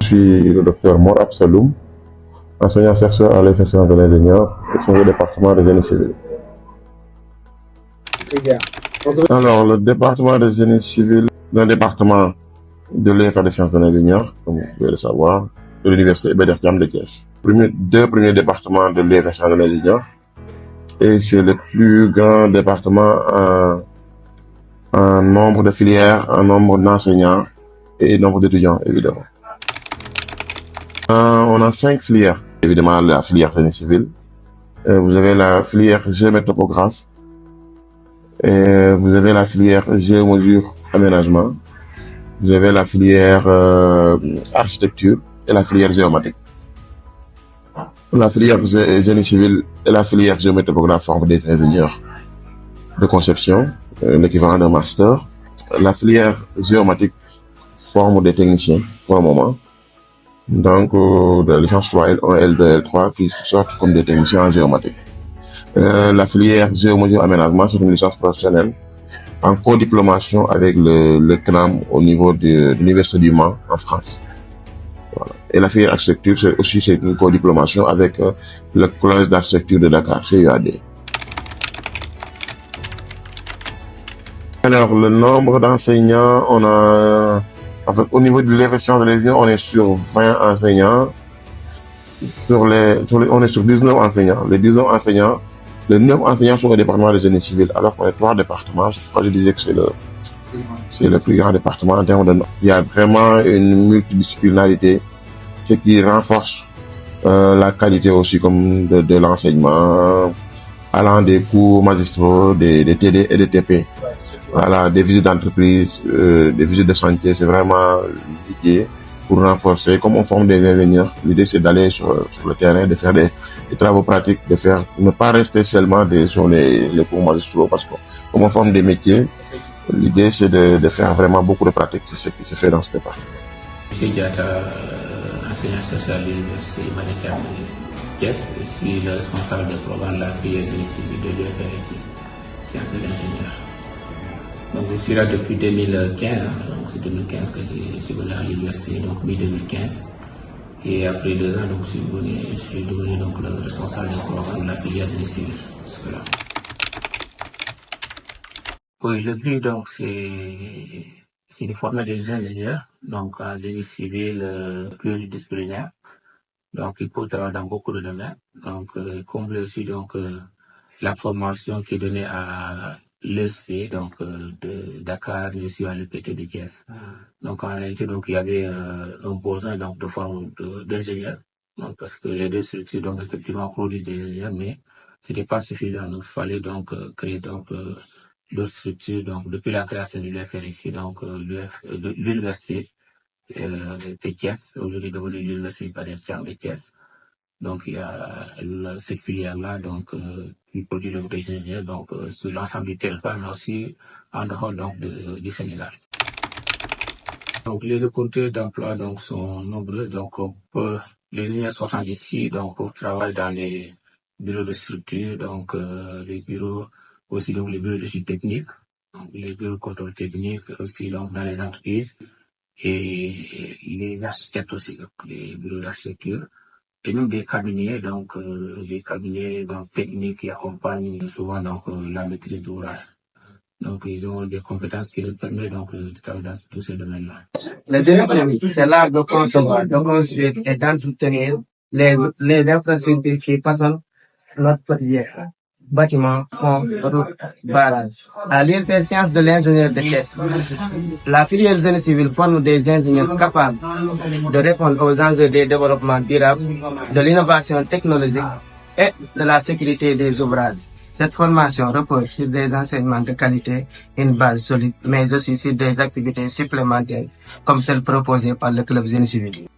Je suis le docteur Mor Absaloum, enseignant-chercheur à l'Institut de l'ingénieur au sein du département de génie civil. Alors, le département de génie civil, un département de l'EFA des sciences de l'ingénieur, comme vous pouvez le savoir, de l'université Iba Der Thiam de Thiès. Deux premiers départements de l'EFA des sciences de l'ingénieur, et c'est le plus grand département en nombre de filières, en nombre d'enseignants et nombre d'étudiants, évidemment. On a 5 filières. Évidemment, la filière génie civil. Vous avez la filière géomètre-topographe. Vous avez la filière géomesure aménagement. Vous avez la filière architecture et la filière géomatique. La filière génie civil et la filière géomètre-topographe forment des ingénieurs de conception, l'équivalent d'un master. La filière géomatique forme des techniciens pour le moment. Donc, de licence 3, L1, L2, L3 qui sortent comme des techniciens en géomatique. La filière géomesure aménagement, c'est une licence professionnelle en co-diplomation avec le CNAM au niveau de l'Université du Mans en France. Voilà. Et la filière architecture, c'est une co-diplomation avec le Collège d'architecture de Dakar, CUAD. Alors, le nombre d'enseignants, au niveau de l'Institut de l'ingénieur, on est sur 20 enseignants. On est sur 19 enseignants. Les 19 enseignants, les 9 enseignants sont au département de génie civil, alors qu'on est 3 départements. Je disais que c'est le plus grand département en termes de nombre. Il y a vraiment une multidisciplinarité, ce qui renforce la qualité aussi comme de l'enseignement, allant des cours magistraux, des TD et des TP. Voilà, des visites d'entreprise, des visites de chantier, c'est vraiment l'idée pour renforcer. Comme on forme des ingénieurs, l'idée c'est d'aller sur le terrain, de faire des travaux pratiques, ne pas rester seulement sur les cours magistraux, parce que comme on forme des métiers, l'idée c'est de faire vraiment beaucoup de pratiques, c'est ce qui se fait dans ce département. Je suis enseignant-chercheur à l'université Iba Der Thiam de Thiès. Je suis le responsable du programme de la filière génie civil de l'UFRSI, sciences de l'ingénieur. Donc je suis là depuis 2015, donc c'est 2015 que je suis venu à l'université, donc mi-2015. Et après 2 ans, donc je suis devenu donc le responsable du programme de la filière génie civil. Oui, le but donc c'est de former des ingénieurs, donc en génie civil pluridisciplinaire. Donc il peut travailler dans beaucoup de domaines. Donc combler aussi donc la formation qui est donnée à l'ESC, donc de Dakar, mais aussi à l'EPT de Thiès. Donc en réalité, donc il y avait un besoin donc de former d'ingénieurs, donc parce que les deux structures donc effectivement produisent des ingénieurs, mais c'était pas suffisant. Donc il fallait donc créer donc d'autres structures. Donc depuis la création de l'UFRSI, donc l'université de Thiès, aujourd'hui devenue l'université Iba Der Thiam de Thiès. Donc il y a cette filière-là donc qui produit donc des ingénieurs donc sur l'ensemble du territoire, mais aussi en dehors donc du Sénégal. Donc les opportunités d'emploi donc sont nombreuses. Donc les ingénieurs sortant d'ici donc travaillent dans les bureaux de structure, donc les bureaux aussi donc les bureaux d'études techniques, donc les bureaux de contrôle technique aussi donc dans les entreprises et les architectes aussi, donc les bureaux d'architecture. Et même des cabinets donc techniques qui accompagnent souvent donc la maîtrise d'ouvrage. Donc ils ont des compétences qui leur permettent donc de travailler dans tous ces domaines-là. Le deuxième, c'est l'art de concevoir, de construire et d'entretenir les infrastructures qui façonnent notre quotidien. Bâtiments, ponts, routes, barrages. À l'Université des sciences de l'ingénieur de Thiès, la filière génie civil forme des ingénieurs capables de répondre aux enjeux des développements durables, de l'innovation technologique et de la sécurité des ouvrages. Cette formation repose sur des enseignements de qualité, une base solide, mais aussi sur des activités supplémentaires, comme celles proposées par le club génie civil.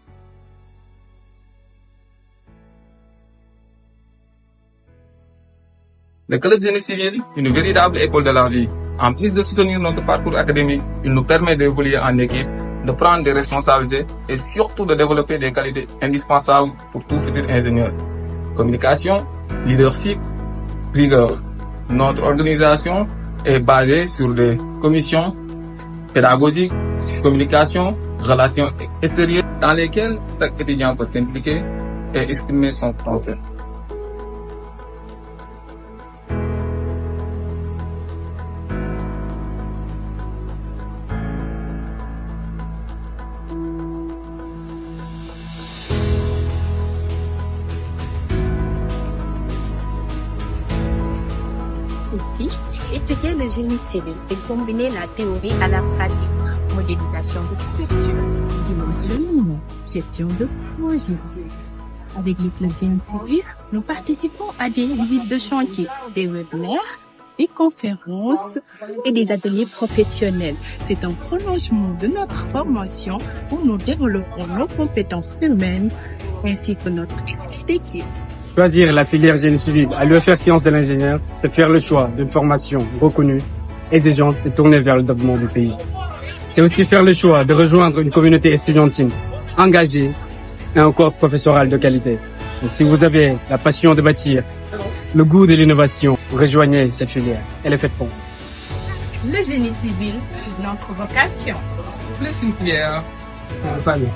Le club génie civil, une véritable école de la vie. En plus de soutenir notre parcours académique, il nous permet d'évoluer en équipe, de prendre des responsabilités et surtout de développer des qualités indispensables pour tout futur ingénieur. Communication, leadership, rigueur. Notre organisation est basée sur des commissions pédagogiques, communication, relations extérieures dans lesquelles chaque étudiant peut s'impliquer et exprimer son potentiel. Ici, étudier le génie civil, c'est combiner la théorie à la pratique. Modélisation de structure, dimensionnement, gestion de projet. Avec les clubs génie civil, nous participons à des visites de chantier, des webinaires, des conférences et des ateliers professionnels. C'est un prolongement de notre formation où nous développons nos compétences humaines ainsi que notre esprit d'équipe. Choisir la filière génie civil à l'UFR Sciences de l'Ingénieur, c'est faire le choix d'une formation reconnue, exigeante et tournée vers le développement du pays. C'est aussi faire le choix de rejoindre une communauté estudiantine engagée et un corps professoral de qualité. Donc, si vous avez la passion de bâtir, le goût de l'innovation, rejoignez cette filière. Elle est faite pour vous. Le génie civil, notre vocation. Plus qu'une filière, Famille.